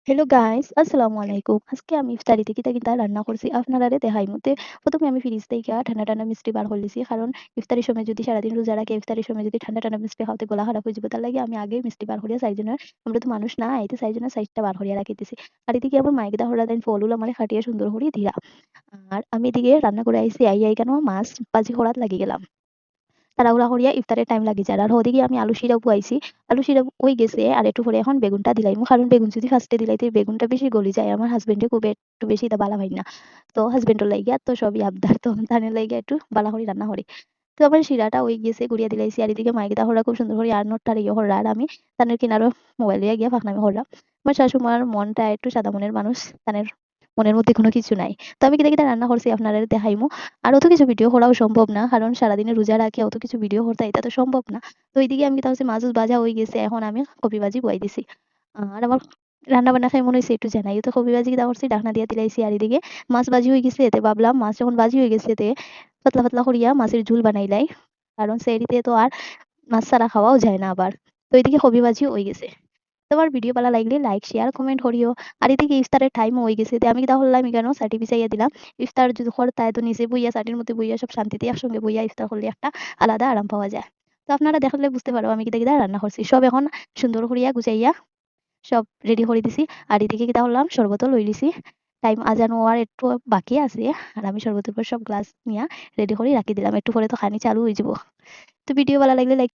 Hello guys, আসসালামু আলাইকুম। আজকে আমি ইফতারিতে কিতা কিতা রান্না করছি আপনারারে দেখাইমু। প্রথমে আমি ফ্রিজ থেকে ঠান্ডা ঠান্ডা মিষ্টি বার করে লিছি। কারণ ইফতারির সময় যদি সারাদিন রোজা রাখি, ইফতারির সময় যদি ঠান্ডা ঠান্ডা মিষ্টি খাওয়াতে গলা খারাপ হয়ে যাবে, তার লাগে আমি আগেই মিষ্টি বার করিয়া চাইজনের, আমরা তো মানুষ না, এই তো চাইজনের সাইজটা বার করিয়া রাখি দিছি। আর এদিকে আমার মাইকে দা হরা দেন ফলুল আমার খাটিয়া সুন্দর করে দিলা। আর আমি এদিকে রান্না করে আইছি, আই কেন মাছ ভাজি করাত লাগি গেলাম। তাড়াহুড়া করিয়া ইফতারের টাইম লাগি যায়। আর ওদিকে আমি আলু সিরাও বুয়াইছি। আলু সিরা হই গেছে আর একটু পরে এখন বেগুনটা দিলাইমু। কারণ বেগুন যদি ফার্স্টে দিলাইতে বেগুনটা বেশি গলি যায়। আমার হাসব্যান্ডে খুব একটু বেশি এটা বালা হয় না। তো হাসব্যান্ডের লাইগা তো সবই আবদার। তো তানের লাইগা একটু বালা করে রান্না করি। তো আমার শিরাটা হই গেছে গুড়িয়া দিলাইছি। আর এদিকে মাইকে দাহরা খুব সুন্দর করে আর নটটার ইয়ে হররা। আর আমি তানের কিনারো মোবাইল লইয়া গিয়া ফাঁকনামি হরলাম। আমার শাশুমার মনটা একটু সাদা মনের মানুষ। তানের মনের মধ্যে কোনো কিছু নাই। তো আমি কিতা কিতা রান্না করছি আপনাদের দেখাইমু। আর অত কিছু ভিডিও করাও সম্ভব না। কারণ সারাদিনে রোজা রাখি অত কিছু ভিডিও করতে এটা তো সম্ভব না। তো এইদিকে আমি কিতা হচ্ছে মাছ ভাজা হয়ে গেছে। এখন আমি কপি ভাজি বয়াই দিছি। আর আমার রান্না বান্না খাই মনে হইছে একটু জানাই। তো কপি ভাজি কিতা করছি ঢাকনা দিয়া দিলাইছি। আর এদিকে মাছ ভাজি হয়ে গেছে। এতে ভাবলাম মাছ যখন ভাজি হয়ে গেছে এতে পাতলা পাতলা করিয়া মাছের ঝুল বানাইলাই। কারণ সেহরিতে তো আর মাছ ছাড়া খাওয়াও যায় না আবার। তো এদিকে কপি ভাজিও হয়ে গেছে। তোমার ভিডিও ভালো লাগলে লাইক শেয়ার কমেন্ট করিও। আর এদিকে ইফতারের টাইম হয়ে গেছে তো আমি তাহলে আমি কেন সার্টি বিছাইয়া দিলাম। ইফতার যদি করে তাই তো নিচে বইয়া সার্টির মধ্যে বইয়া সব শান্তিতে একসঙ্গে বইয়া ইফতার করলে একটা আলাদা আরাম পাওয়া যায়। তো আপনারা দেখলে বুঝতে পারো আমি কিতা কিতা রান্না করছি। সব এখন সুন্দর করিয়া গুছাইয়া সব রেডি করে দিছি। আর এদিকে কিতা করলাম শরবতও লই লিছি। টাইম আজান হওয়ার একটু বাকি আছে। আর আমি শরবতের পর সব গ্লাস নিয়া রেডি করে রাখি দিলাম। একটু পরে তো খানি চালু হয়ে যাব। তো ভিডিও ভালো লাগলে লাইক